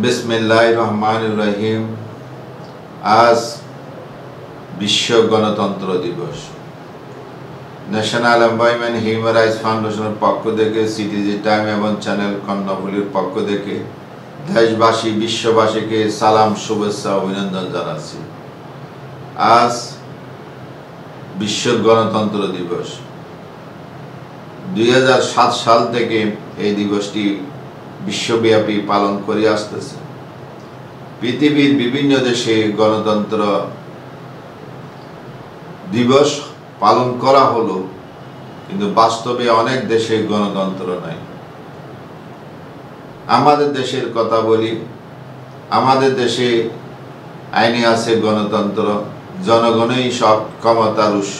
বিসমিল্লাহির রহমানির রহিম। আজ বিশ্ব গণতন্ত্র দিবস। ন্যাশনাল এমপ্লয়মেন্ট হিউম্যান রাইটস ফাউন্ডেশনের পক্ষ থেকে, সিটিজি টাইম এবং চ্যানেল কর্ণফুলীর পক্ষ থেকে দেশবাসী বিশ্ববাসীকে সালাম, শুভেচ্ছা, অভিনন্দন জানাচ্ছি। আজ বিশ্ব গণতন্ত্র দিবস। 2007 সাল থেকে এই দিবসটি বিশ্বব্যাপী পালন করে আসতেছে। পৃথিবীর বিভিন্ন দেশে গণতন্ত্র দিবস পালন করা হলো, কিন্তু বাস্তবে অনেক দেশে গণতন্ত্র নাই। আমাদের দেশের কথা বলি, আমাদের দেশে আইনে আছে গণতন্ত্র, জনগণই সব ক্ষমতার উৎস।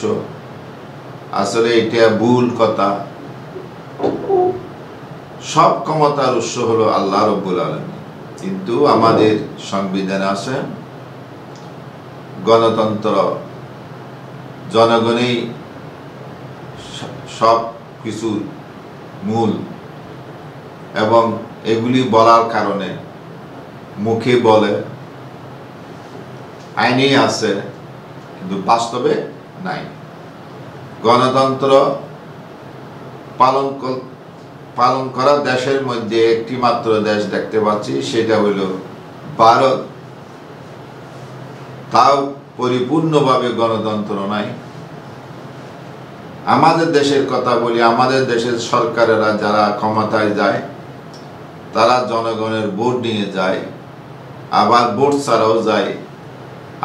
আসলে এটা ভুল কথা। সব ক্ষমতার উৎস হলো আল্লাহ রাব্বুল আলামিন, কিন্তু আমাদের সংবিধানে আছে গণতন্ত্র, জনগণই সব কিছুর মূল। এবং এগুলি বলার কারণে মুখে বলে, আইনে আছে, কিন্তু বাস্তবে নাই। গণতন্ত্র পালন করা দেশের মধ্যে একটি মাত্র দেশ দেখতে পাচ্ছি, সেটা হলো ভারত। তাও পরিপূর্ণভাবে গণতন্ত্র নাই। আমাদের দেশের কথা বলি, আমাদের দেশের সরকারেরা যারা ক্ষমতায় যায়, তারা জনগণের ভোট নিয়ে যায়, আবার ভোট ছাড়াও যায়,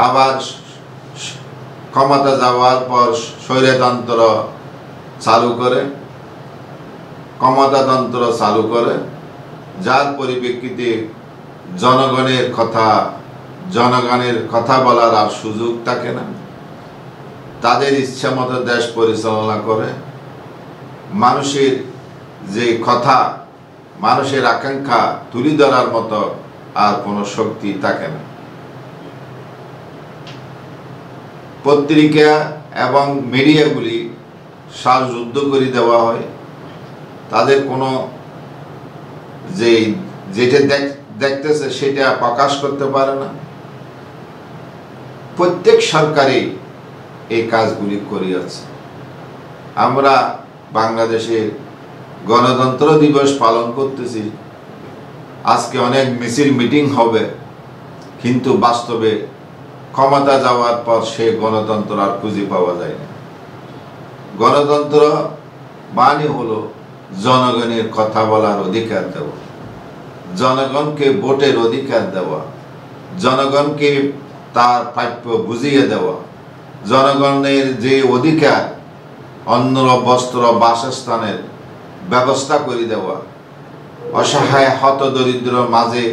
আবার ক্ষমতা যাওয়ার পর স্বৈরতন্ত্র চালু করে, ক্ষমতাতন্ত্র চালু করে, যার পরিপ্রেক্ষিতে জনগণের কথা বলার আর সুযোগ থাকে না। তাদের ইচ্ছা মতো দেশ পরিচালনা করে। মানুষের যে কথা, মানুষের আকাঙ্ক্ষা তুলে ধরার মতো আর কোনো শক্তি থাকে না। পত্রিকা এবং মিডিয়াগুলি শ্বাসরুদ্ধ করে দেওয়া হয়। তাদের কোনো যেটা দেখতেছে সেটা প্রকাশ করতে পারে না। প্রত্যেক সরকারই এই কাজগুলি করিয়াছে। আমরা বাংলাদেশে গণতন্ত্র দিবস পালন করতেছি, আজকে অনেক মিছিল মিটিং হবে, কিন্তু বাস্তবে ক্ষমতা যাওয়ার পর সে গণতন্ত্র আর খুঁজে পাওয়া যায় না। গণতন্ত্র মানে হলো জনগণের কথা বলার অধিকার দেওয়া, জনগণকে ভোটের অধিকার দেওয়া, জনগণকে তার প্রাপ্য বুঝিয়ে দেওয়া, জনগণের যে অধিকার, অন্ন, বস্ত্র, বাসস্থানের ব্যবস্থা করে দেওয়া, অসহায় হত দরিদ্র মাঝে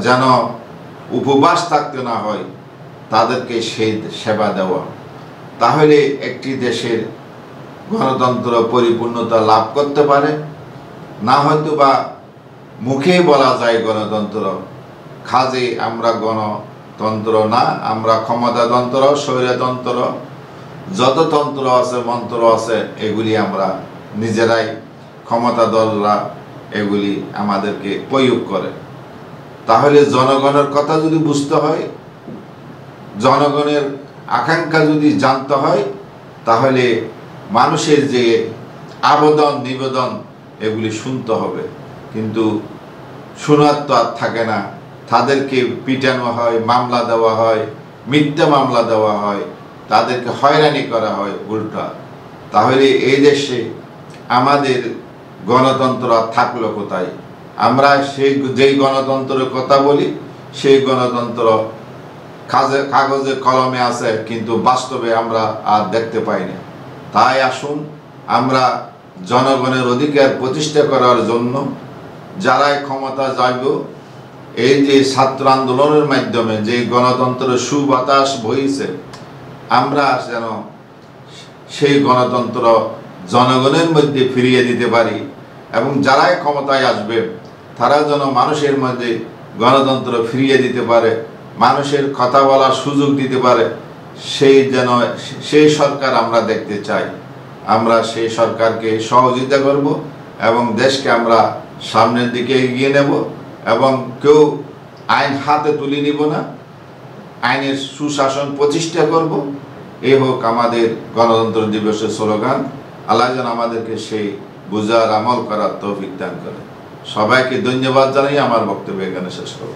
যেন উপবাস থাকতে না হয়, তাদেরকে সেই সেবা দেওয়া। তাহলে একটি দেশের গণতন্ত্র পরিপূর্ণতা লাভ করতে পারে। না হয়তো বা মুখে বলা যায় গণতন্ত্র, কাজে আমরা গণতন্ত্র না, আমরা ক্ষমতাতন্ত্র, স্বৈরতন্ত্র, যত তন্ত্র আছে, মন্ত্র আছে, এগুলি আমরা নিজেরাই, ক্ষমতা দলরা এগুলি আমাদেরকে প্রয়োগ করে। তাহলে জনগণের কথা যদি বুঝতে হয়, জনগণের আকাঙ্ক্ষা যদি জানতে হয়, তাহলে মানুষের যে আবেদন নিবেদন এগুলি শুনতে হবে। কিন্তু শোনার তো আর থাকে না। তাদেরকে পিটানো হয়, মামলা দেওয়া হয়, মিথ্যা মামলা দেওয়া হয়, তাদেরকে হয়রানি করা হয় উল্টা। তাহলে এই দেশে আমাদের গণতন্ত্র থাকলো কোথায়? আমরা যেই গণতন্ত্রের কথা বলি, সেই গণতন্ত্র কাগজে কলমে আছে, কিন্তু বাস্তবে আমরা আর দেখতে পাই না। তাই আসুন আমরা জনগণের অধিকার প্রতিষ্ঠা করার জন্য যারাই ক্ষমতা যাইব, এই যে ছাত্র আন্দোলনের মাধ্যমে যে গণতন্ত্রের সুবাতাস বইছে, আমরা যেন সেই গণতন্ত্র জনগণের মধ্যে ফিরিয়ে দিতে পারি। এবং যারাই ক্ষমতায় আসবে, তারা যেন মানুষের মধ্যে গণতন্ত্র ফিরিয়ে দিতে পারে, মানুষের কথা বলার সুযোগ দিতে পারে। সেই সরকার আমরা দেখতে চাই। আমরা সেই সরকারকে সহযোগিতা করব এবং দেশকে আমরা সামনের দিকে এগিয়ে নেব। এবং কেউ আইন হাতে তুলে নিব না, আইনের সুশাসন প্রতিষ্ঠা করব। এই হোক আমাদের গণতন্ত্র দিবসের স্লোগান। আল্লাহ যেন আমাদেরকে সেই বুঝার আমল করার তৌফিক দান করে। সবাইকে ধন্যবাদ জানাই আমার বক্তব্য এখানে শেষ করব।